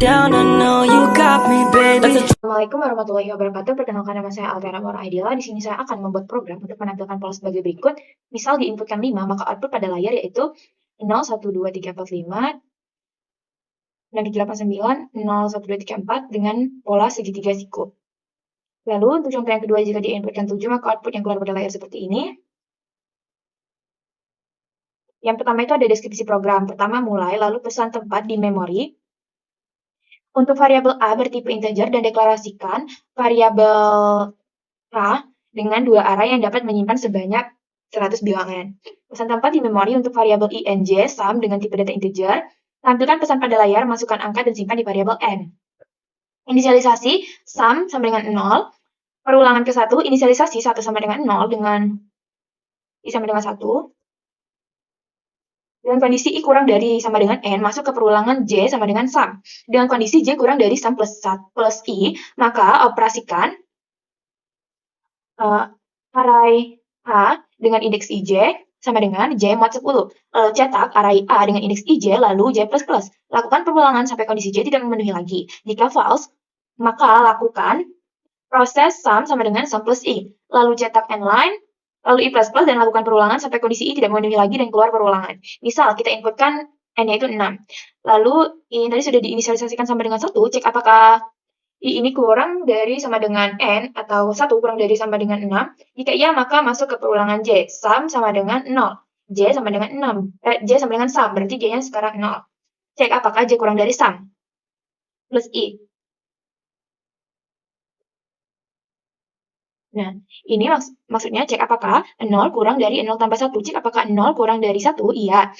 down, I know you got me, baby. Assalamualaikum warahmatullahi wabarakatuh. Perkenalkan, nama saya Altera Mora Aidila. Di sini saya akan membuat program untuk menampilkan pola sebagai berikut. Misal diinputkan 5, maka output pada layar yaitu 0, 1, 2, 3, 4, 5, 6, 7, 8, 9, 0, 1, 2, 3, 4 dengan pola segitiga siku. Lalu untuk contoh yang kedua, jika diinputkan 7, maka output yang keluar pada layar seperti ini. Yang pertama itu ada deskripsi program. Pertama mulai, lalu pesan tempat di memori. Untuk variabel A bertipe integer dan deklarasikan variabel A dengan dua array yang dapat menyimpan sebanyak 100 bilangan. Pesan tempat di memori untuk variabel I, N, J, sum dengan tipe data integer. Tampilkan pesan pada layar, masukkan angka dan simpan di variabel N. Inisialisasi, sum sama dengan 0. Perulangan ke-1, inisialisasi 1 sama dengan 0 dengan I sama dengan 1. Dengan kondisi I kurang dari sama dengan N, masuk ke perulangan J sama dengan sum. Dengan kondisi J kurang dari sum plus I, maka operasikan array A dengan indeks IJ sama dengan J mod 10. Lalu cetak array A dengan indeks IJ lalu J++. Lakukan perulangan sampai kondisi J tidak memenuhi lagi. Jika false, maka lakukan proses sum sama dengan sum plus I. Lalu cetak n line, lalu I++ dan lakukan perulangan sampai kondisi I tidak memenuhi lagi dan keluar perulangan. Misal kita inputkan n-nya itu 6. Lalu ini tadi sudah diinisialisasikan sama dengan 1, cek apakah I ini kurang dari sama dengan N atau 1 kurang dari sama dengan 6. Jika iya, maka masuk ke perulangan J. Sum sama dengan 0. J sama dengan 6. J sama dengan sum, berarti J-nya sekarang 0. Cek apakah J kurang dari sum. Plus I. Nah, ini maksudnya cek apakah 0 kurang dari 0 tambah 1. Cek apakah 0 kurang dari 1. Iya.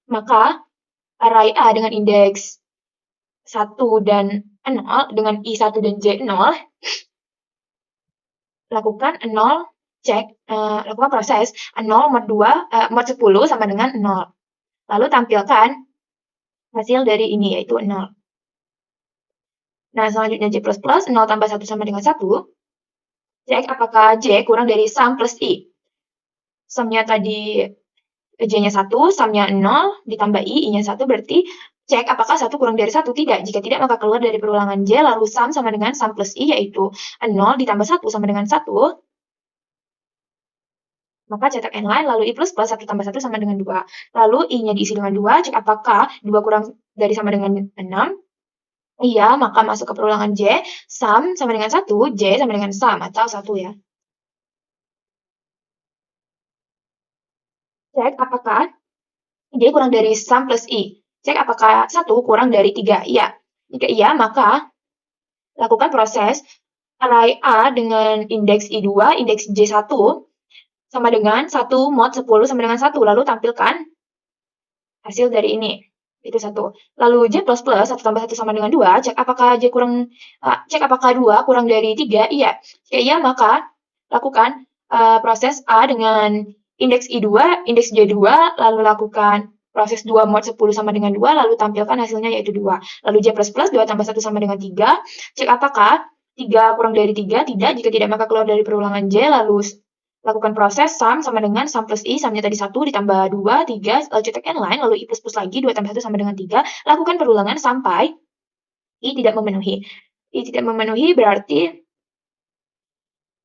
Maka array A dengan indeks 1 dan 0 dengan I1 dan J0, lakukan 0, lakukan proses 0 mod 2, mod 10 sama dengan 0. Lalu tampilkan hasil dari ini, yaitu 0. Nah, selanjutnya J++, 0 tambah 1 sama dengan 1. Cek apakah J kurang dari sum plus I. Sumnya tadi J-nya 1, sumnya 0, ditambah I-nya 1, berarti cek apakah 1 kurang dari 1. Tidak. Jika tidak, maka keluar dari perulangan J, lalu sum sama dengan sum plus I, yaitu 0 ditambah 1 sama dengan 1. Maka cetak n line, lalu I++, 1 tambah 1 sama dengan 2. Lalu I-nya diisi dengan 2, cek apakah 2 kurang dari sama dengan 6. Iya, maka masuk ke perulangan J, sum sama dengan 1, J sama dengan sum, atau 1 ya. Cek apakah J kurang dari sum plus I. Cek apakah 1 kurang dari 3. Iya. Jika iya, maka lakukan proses array A dengan indeks I2, indeks J1, sama dengan 1 mod 10 sama dengan 1. Lalu tampilkan hasil dari ini. Itu 1. Lalu J++, 1 tambah 1 sama dengan 2. Cek apakah 2 kurang dari 3. Iya. Jika iya, maka lakukan proses A dengan indeks I2, indeks J2, lalu lakukan proses 2 mod 10 sama dengan 2, lalu tampilkan hasilnya yaitu 2. Lalu J++, 2 tambah 1 sama dengan 3. Cek apakah 3 kurang dari 3. Tidak. Jika tidak, maka keluar dari perulangan J, lalu lakukan proses sum sama dengan sum plus I, sumnya tadi 1 ditambah 2, 3, lalu cetak n line, lalu I++ lagi, 2 tambah 1 sama dengan 3, lakukan perulangan sampai I tidak memenuhi. I tidak memenuhi berarti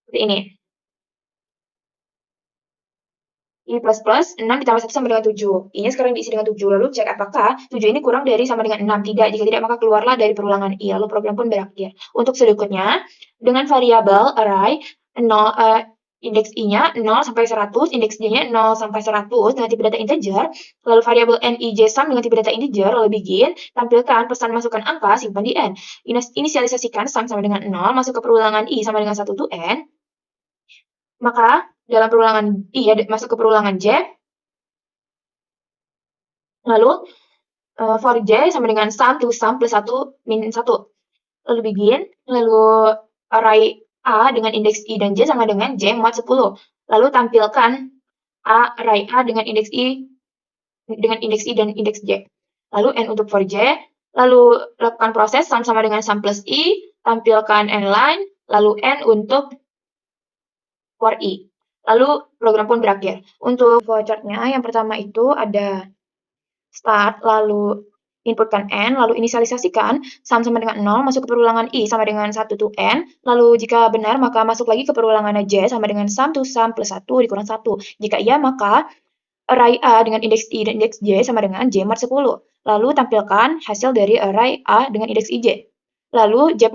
seperti ini. I++, 6 ditambah 1 sama dengan 7. I-nya sekarang diisi dengan 7, lalu cek apakah 7 ini kurang dari sama dengan 6. Tidak, jika tidak, maka keluarlah dari perulangan I, lalu program pun berakhir. Untuk berikutnya, dengan variabel array 0, indeks I-nya 0 sampai 100, indeks J-nya 0 sampai 100 dengan tipe data integer, lalu variabel N, I, J, sum dengan tipe data integer, lalu begin, tampilkan pesan masukkan angka, simpan di N. Inisialisasikan sum sama dengan 0, masuk ke perulangan I sama dengan 1 to N, maka dalam perulangan I ya, masuk ke perulangan J, lalu for J sama dengan sum to sum plus 1 min 1. Lalu begin, lalu array A dengan indeks I dan J sama dengan J mod 10. Lalu tampilkan array A dengan indeks I dan indeks J. Lalu N untuk for J, lalu lakukan proses sum sama dengan sum plus I, tampilkan N line, lalu N untuk for I. Lalu program pun berakhir. Untuk flowchart-nya, yang pertama itu ada start, lalu inputkan N, lalu inisialisasikan sum sama dengan 0, masuk ke perulangan I sama dengan 1 to N, lalu jika benar maka masuk lagi ke perulangan J sama dengan sum to sum plus 1 dikurang 1. Jika iya maka array A dengan indeks I dan indeks J sama dengan J mod 10. Lalu tampilkan hasil dari array A dengan indeks IJ. Lalu J++,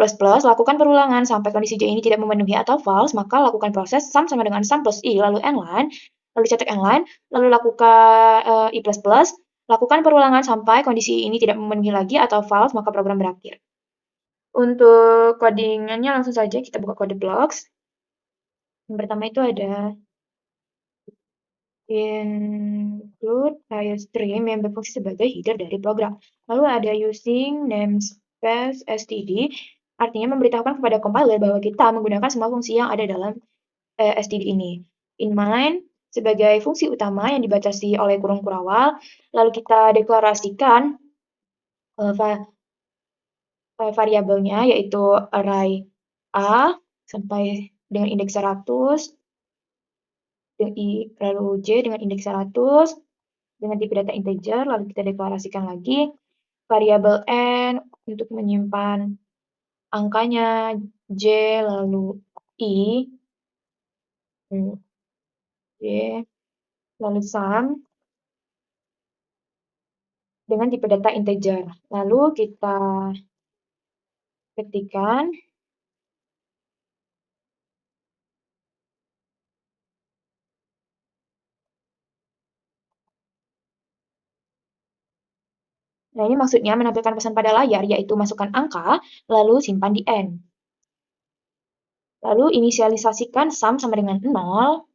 lakukan perulangan sampai kondisi J ini tidak memenuhi atau false, maka lakukan proses sum sama dengan sum plus I, lalu n-line, lalu cetak n-line, lalu lakukan I++, lakukan perulangan sampai kondisi ini tidak memenuhi lagi atau false, maka program berakhir. Untuk codingannya langsung saja kita buka kode blocks. Yang pertama itu ada include stream yang berfungsi sebagai header dari program. Lalu ada using namespace std, artinya memberitahukan kepada compiler bahwa kita menggunakan semua fungsi yang ada dalam std ini. Inline sebagai fungsi utama yang dibatasi oleh kurung kurawal, lalu kita deklarasikan variabelnya yaitu array A sampai dengan indeks 100, lalu J dengan indeks 100, dengan tipe data integer, lalu kita deklarasikan lagi variabel N untuk menyimpan angkanya J, lalu I, J, lalu sum, dengan tipe data integer. Lalu kita ketikkan nah ini maksudnya menampilkan pesan pada layar, yaitu masukkan angka, lalu simpan di N. Lalu inisialisasikan sum sama dengan 0,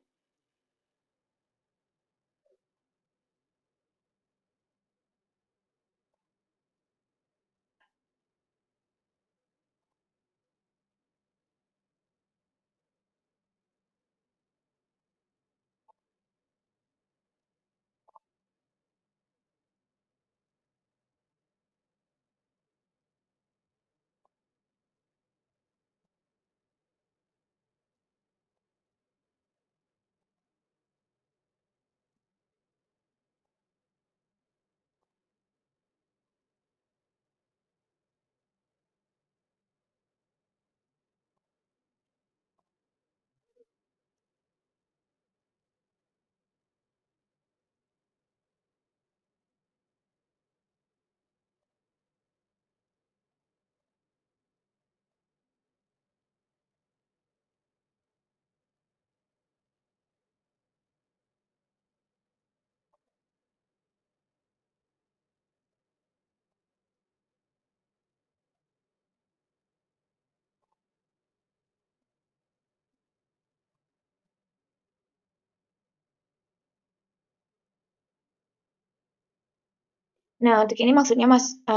Nah, untuk ini maksudnya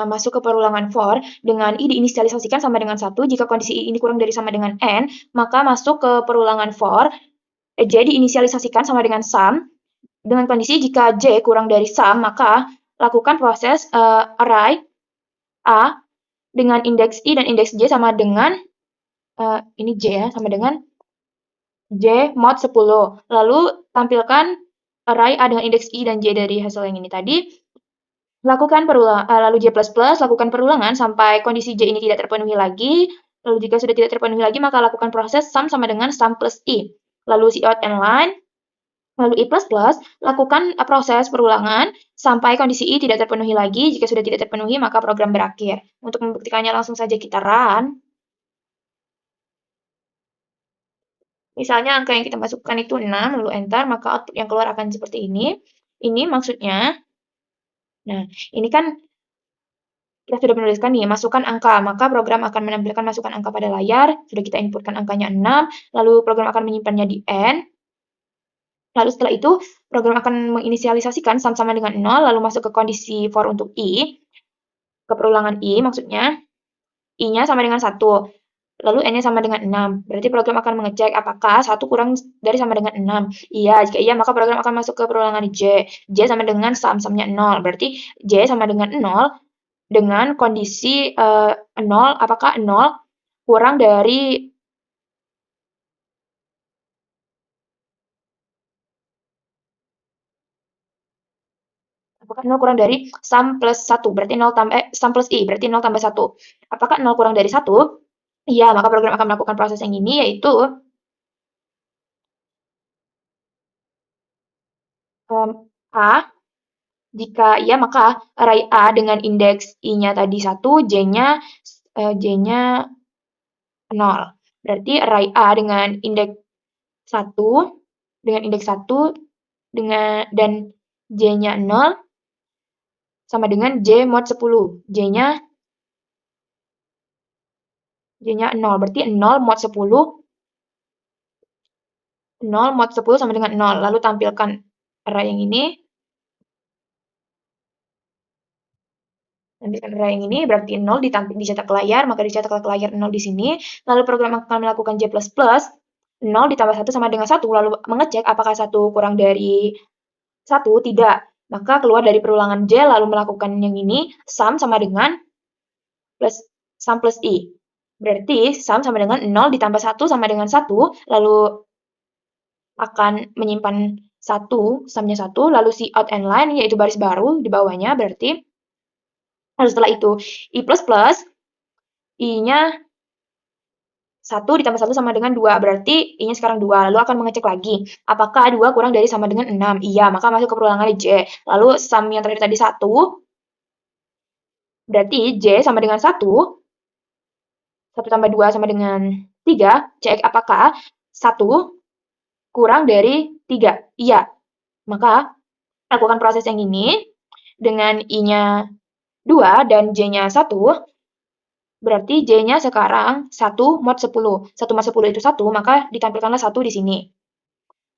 masuk ke perulangan for dengan I diinisialisasikan sama dengan 1. Jika kondisi I ini kurang dari sama dengan N, maka masuk ke perulangan for J diinisialisasikan sama dengan sum. Dengan kondisi jika J kurang dari sum, maka lakukan proses array A dengan indeks I dan indeks J sama dengan ini J ya, sama dengan J mod 10. Lalu tampilkan array A dengan indeks I dan J dari hasil yang ini tadi. Lakukan lalu J++, lakukan perulangan sampai kondisi J ini tidak terpenuhi lagi. Lalu jika sudah tidak terpenuhi lagi, maka lakukan proses sum sama dengan sum plus I. Lalu cout n-line, lalu I++, lakukan proses perulangan sampai kondisi I tidak terpenuhi lagi. Jika sudah tidak terpenuhi, maka program berakhir. Untuk membuktikannya langsung saja kita run. Misalnya angka yang kita masukkan itu 6, lalu enter, maka output yang keluar akan seperti ini. Ini maksudnya, nah ini kan kita sudah menuliskan nih, masukkan angka, maka program akan menampilkan masukan angka pada layar, sudah kita inputkan angkanya 6, lalu program akan menyimpannya di N, lalu setelah itu program akan menginisialisasikan sum sama dengan 0, lalu masuk ke kondisi for untuk I, ke perulangan I maksudnya, I-nya sama dengan 1, lalu N-nya sama dengan 6, berarti program akan mengecek apakah 1 kurang dari sama dengan 6, iya, jika iya maka program akan masuk ke perulangan J, J sama dengan sum-sumnya 0, berarti J sama dengan 0, dengan kondisi 0, apakah 0 kurang dari Apakah 0 kurang dari sum plus 1? Berarti 0 tambah, sum plus I, berarti 0 tambah 1. Apakah 0 kurang dari 1? Iya, maka program akan melakukan proses yang ini, yaitu A. Jika iya, maka array A dengan indeks I-nya tadi 1, J-nya 0. Berarti array A dengan indeks 1, dan J-nya 0 sama dengan J mod 10. J-nya 0. Berarti 0 mod 10 sama dengan 0. Lalu tampilkan array yang ini. Array yang ini berarti 0 dicetak ke layar, maka dicetaklah ke layar 0 di sini. Lalu program akan melakukan J++, 0 ditambah 1 sama dengan 1, lalu mengecek apakah 1 kurang dari 1, tidak. Maka keluar dari perulangan J, lalu melakukan yang ini, sum sama dengan sum plus I. Berarti sum sama dengan 0 ditambah 1 sama dengan 1, lalu akan menyimpan 1, sumnya 1, lalu cout and line, yaitu baris baru di bawahnya, berarti lalu setelah itu I++, I-nya 1 ditambah 1 sama dengan 2, berarti I-nya sekarang 2, lalu akan mengecek lagi, apakah 2 kurang dari sama dengan 6? Iya, maka masuk ke perulangan J. Lalu sum yang terakhir tadi 1, berarti J sama dengan 1, 1 tambah 2 sama dengan 3, cek apakah 1 kurang dari 3. Iya, maka lakukan proses yang ini dengan I-nya 2 dan J-nya 1, berarti J-nya sekarang 1 mod 10. 1 mod 10 itu 1, maka ditampilkanlah 1 di sini.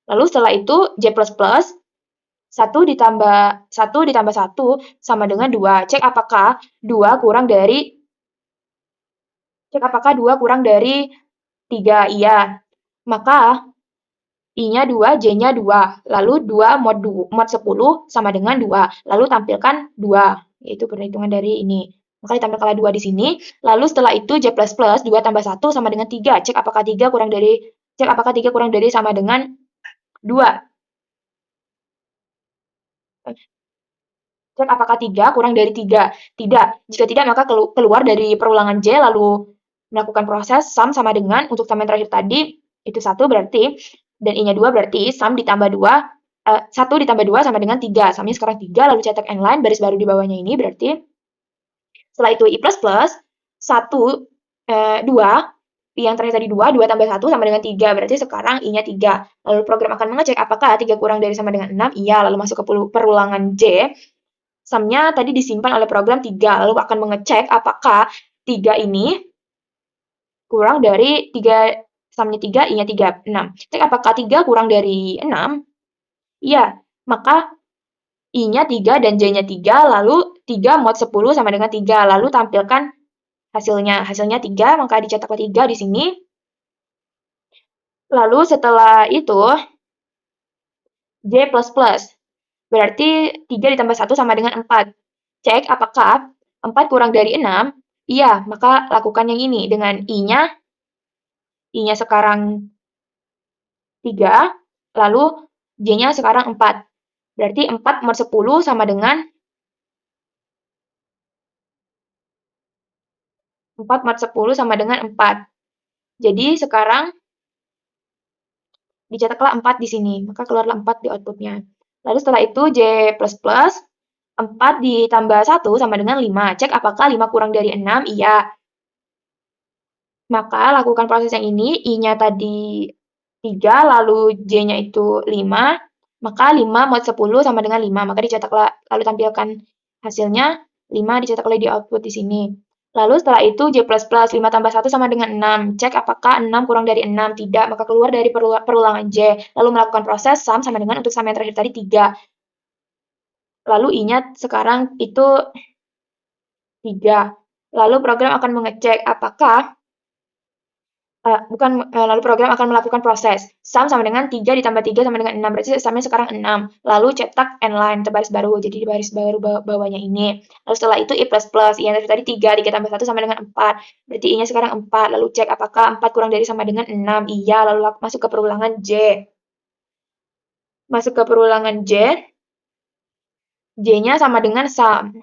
Lalu setelah itu J++, 1 ditambah 1 sama dengan 2. Cek apakah 2 kurang dari 3. Iya. Maka I-nya 2, J-nya 2. Lalu 2 mod 10 sama dengan 2. Lalu tampilkan 2. Yaitu perhitungan dari ini. Maka ditampilkanlah 2 di sini. Lalu setelah itu J++, 2 tambah 1 sama dengan 3. Cek apakah 3 kurang dari sama dengan 2. Cek apakah 3 kurang dari 3. Tidak. Jika tidak, maka keluar dari perulangan J, lalu melakukan proses sum sama dengan, untuk sum yang terakhir tadi, itu 1 berarti, dan I-nya 2 berarti, 1 ditambah 2 sama dengan 3. Sumnya sekarang 3, lalu cetak end line, baris baru di bawahnya ini, berarti, setelah itu I++, 2, yang terakhir tadi 2 tambah 1 sama dengan 3, berarti sekarang I-nya 3. Lalu program akan mengecek apakah 3 kurang dari sama dengan 6, iya, lalu masuk ke perulangan J, sumnya tadi disimpan oleh program 3, lalu akan mengecek apakah 3 ini kurang dari 3, sumnya 3, I-nya 3, 6. Cek apakah 3 kurang dari 6? Iya, maka I-nya 3 dan J-nya 3, lalu 3 mod 10 sama dengan 3, lalu tampilkan hasilnya. Hasilnya 3, maka dicetaklah 3 di sini. Lalu setelah itu J++. Berarti 3 ditambah 1 sama dengan 4. Cek apakah 4 kurang dari 6. Iya, maka lakukan yang ini dengan I-nya sekarang 3, lalu J-nya sekarang 4. Berarti 4 mod 10 sama dengan 4. Jadi sekarang dicetaklah 4 di sini, maka keluarlah 4 di outputnya. Lalu setelah itu J++, 4 ditambah 1 sama dengan 5. Cek apakah 5 kurang dari 6? Iya. Maka lakukan proses yang ini, I-nya tadi 3, lalu J-nya itu 5, maka 5 mod 10 sama dengan 5, maka dicetaklah, lalu tampilkan hasilnya, 5 dicetaklah di output di sini. Lalu setelah itu J++, 5 tambah 1 sama dengan 6, cek apakah 6 kurang dari 6, tidak, maka keluar dari perulangan J, lalu melakukan proses sum sama dengan, untuk sum yang terakhir tadi 3. Lalu I-nya sekarang itu 3. Lalu program akan mengecek apakah lalu program akan melakukan proses sum sama dengan 3 ditambah 3 sama dengan 6, berarti sumnya sekarang 6. Lalu cetak end line, baris baru, jadi di baris baru bawahnya ini. Lalu setelah itu I++, I yang tadi 3, 3 tambah 1 sama dengan 4, berarti I-nya sekarang 4. Lalu cek apakah 4 kurang dari sama dengan 6, iya, lalu masuk ke perulangan J. Masuk ke perulangan J, J-nya sama dengan sum.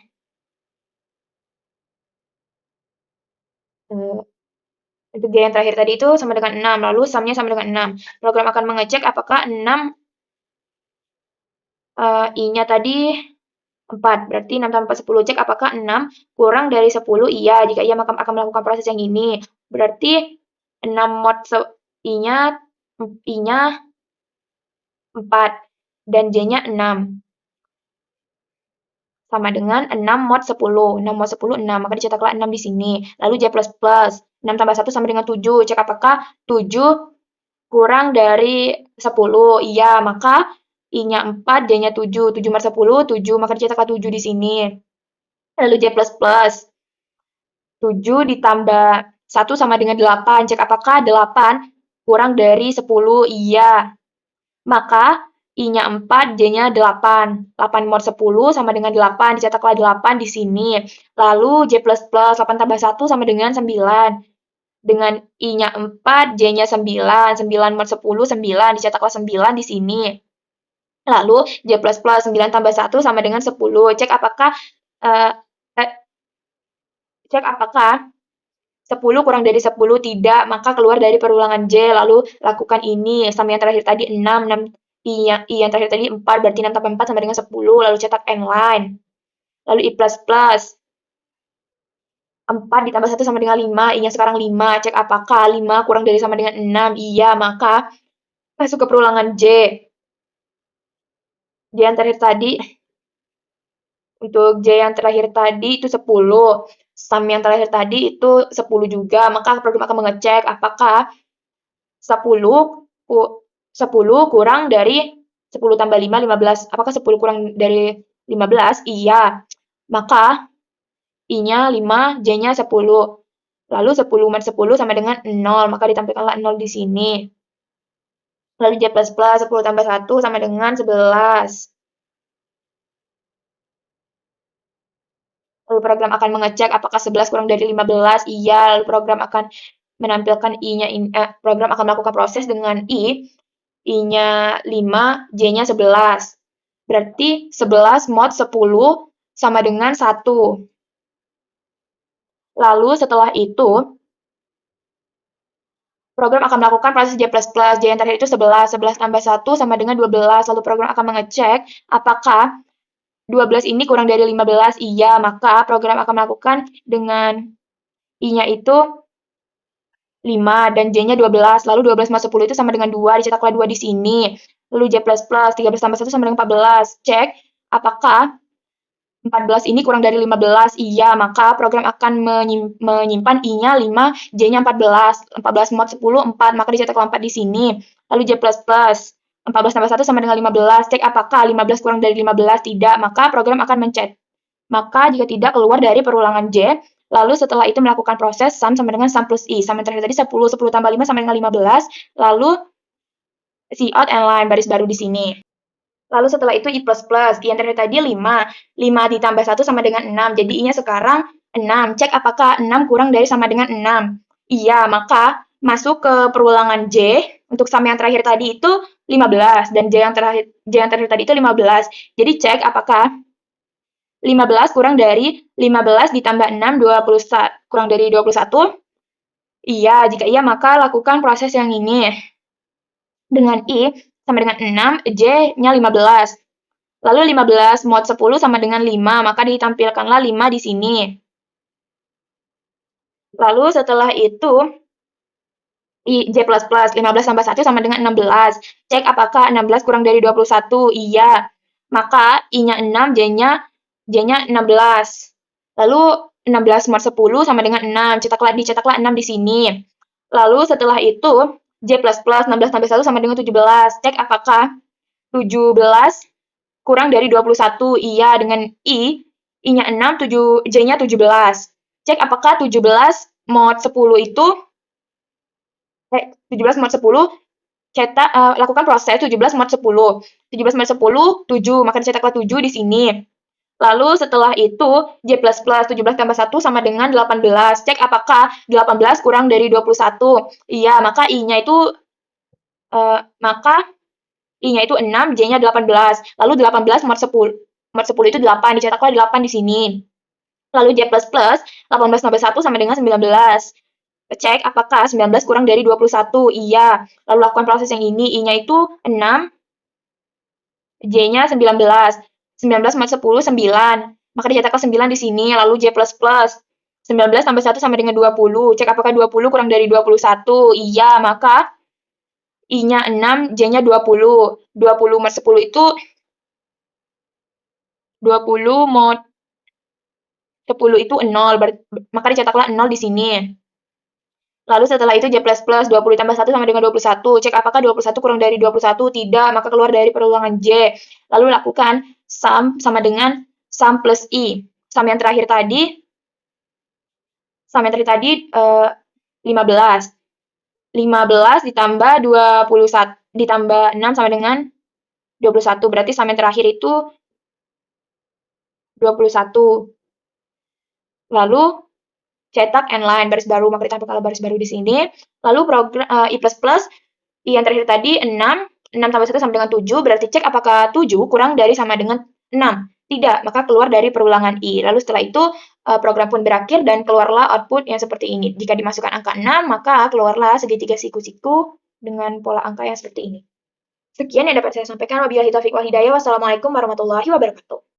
Untuk J yang terakhir tadi itu sama dengan 6, lalu sum-nya sama dengan 6. Program akan mengecek apakah 6 I-nya tadi 4, berarti 6 tambah 4, 10. Cek apakah 6 kurang dari 10, iya. Jika iya, maka akan melakukan proses yang ini. Berarti 6 mod I-nya 4, dan J-nya 6. Sama dengan 6 mod 10. 6 mod 10, 6. Maka dicetaklah 6 di sini. Lalu J++. 6 tambah 1 sama dengan 7. Cek apakah 7 kurang dari 10. Iya, maka I-nya 4, J-nya 7. 7 mod 10, 7. Maka dicetaklah 7 di sini. Lalu J++. 7 ditambah 1 sama dengan 8. Cek apakah 8 kurang dari 10. Iya. Maka I-nya 4, J-nya 8. 8 mod 10 sama dengan 8. Dicetaklah 8 di sini. Lalu J++. 8 tambah 1 sama dengan 9. Dengan I-nya 4, J-nya 9. 9 mod 10, 9. Dicetaklah 9 di sini. Lalu J++. 9 tambah 1 sama dengan 10. Uh, cek apakah 10 kurang dari 10, tidak, maka keluar dari perulangan J, lalu lakukan ini, sama yang terakhir tadi 6, I yang terakhir tadi 4, berarti 6 tambah 4 sama dengan 10, lalu cetak end line. Lalu I++, 4 ditambah 1 sama dengan 5, I-nya sekarang 5, cek apakah 5 kurang dari sama dengan 6, iya, maka masuk ke perulangan J. J yang terakhir tadi, untuk J yang terakhir tadi itu 10, sum yang terakhir tadi itu 10 juga, maka program akan mengecek apakah 10 kurang dari 10 tambah 5, 15. Apakah 10 kurang dari 15? Iya. Maka I-nya 5, J-nya 10. Lalu 10 mod 10 sama dengan 0, maka ditampilkanlah 0 di sini. Lalu J++, 10 tambah 1 sama dengan 11. Lalu program akan mengecek apakah 11 kurang dari 15. Iya, lalu program akan menampilkan I-nya, program akan melakukan proses dengan I-nya 5, J-nya 11. Berarti 11 mod 10 sama dengan 1. Lalu setelah itu, program akan melakukan proses J++. J yang terakhir itu 11. 11 tambah 1 sama dengan 12. Lalu program akan mengecek apakah 12 ini kurang dari 15. Iya, maka program akan melakukan dengan I-nya itu 5 dan J-nya 12. Lalu 12 más 10 itu sama dengan 2. Dicetaklah 2 di sini. Lalu J++. 13 tambah 1 sama dengan 14. Cek apakah 14 ini kurang dari 15. Iya, maka program akan menyimpan I-nya 5, J-nya 14. 14 mod 10, 4. Maka dicetaklah 4 di sini. Lalu J++. 14 tambah 1 sama dengan 15. Cek apakah 15 kurang dari 15. Tidak, maka program akan mencet. Maka jika tidak, keluar dari perulangan J. Lalu setelah itu melakukan proses sum sama dengan sum plus I. Sum yang terakhir tadi 10. 10 tambah 5 sama dengan 15. Lalu cout and line, baris baru di sini. Lalu setelah itu I++, I yang terakhir tadi 5. 5 ditambah 1 sama dengan 6. Jadi I-nya sekarang 6. Cek apakah 6 kurang dari sama dengan 6. Iya, maka masuk ke perulangan J. Untuk sum yang terakhir tadi itu 15. Dan J yang terakhir tadi itu 15. Jadi cek apakah 15 kurang dari 15 ditambah 6, 21. Kurang dari 21. Iya, jika iya maka lakukan proses yang ini. Dengan I sama dengan 6, J-nya 15. Lalu 15 mod 10 sama dengan 5, maka ditampilkanlah 5 di sini. Lalu setelah itu, J++, 15 tambah 1 sama dengan 16. Cek apakah 16 kurang dari 21. Iya. Maka I-nya 6, J-nya 16. Lalu 16 mod 10 sama dengan 6. Dicetaklah 6 di sini. Lalu setelah itu, J++, 16 tambah 1 sama dengan 17. Cek apakah 17 kurang dari 21. Iya, dengan I-nya 6, J-nya 17. Cek apakah 17 mod 10 itu 17 mod 10, lakukan proses 17 mod 10. 17 mod 10, 7, maka dicetaklah 7 di sini. Lalu setelah itu, J++, 17 tambah 1 sama dengan 18. Cek apakah 18 kurang dari 21. Iya, maka I-nya itu 6, J-nya 18. Lalu 18 mod 10. nomor 10 itu 8, dicetaklah 8 di sini. Lalu J++, 18 tambah 1 sama dengan 19. Cek apakah 19 kurang dari 21. Iya. Lalu lakukan proses yang ini. I-nya itu 6, J-nya 19. 19 tambah 10, 9. Maka dicetaklah 9 di sini. Lalu J++. 19 tambah 1 sama dengan 20. Cek apakah 20 kurang dari 21. Iya, maka I-nya 6, J-nya 20. 20 mod 10 itu 20 mod 10 itu 0, maka dicetaklah 0 di sini. Lalu setelah itu J++, 20 tambah 1 sama dengan 21. Cek apakah 21 kurang dari 21. Tidak, maka keluar dari perulangan J. Lalu lakukan sum sama dengan sum plus I. Sum yang terakhir tadi 15. 15 ditambah 21 ditambah 6 sama dengan 21. Berarti sum yang terakhir itu 21. Lalu cetak end line baris baru, maka ditambahkan baris baru di sini. Lalu program I++, I yang terakhir tadi 6 tambah 1 sama dengan 7, berarti cek apakah 7 kurang dari sama dengan 6. Tidak, maka keluar dari perulangan I. Lalu setelah itu program pun berakhir dan keluarlah output yang seperti ini. Jika dimasukkan angka 6, maka keluarlah segitiga siku-siku dengan pola angka yang seperti ini. Sekian yang dapat saya sampaikan. Wabillahi taufiq wal hidayah. Wassalamualaikum warahmatullahi wabarakatuh.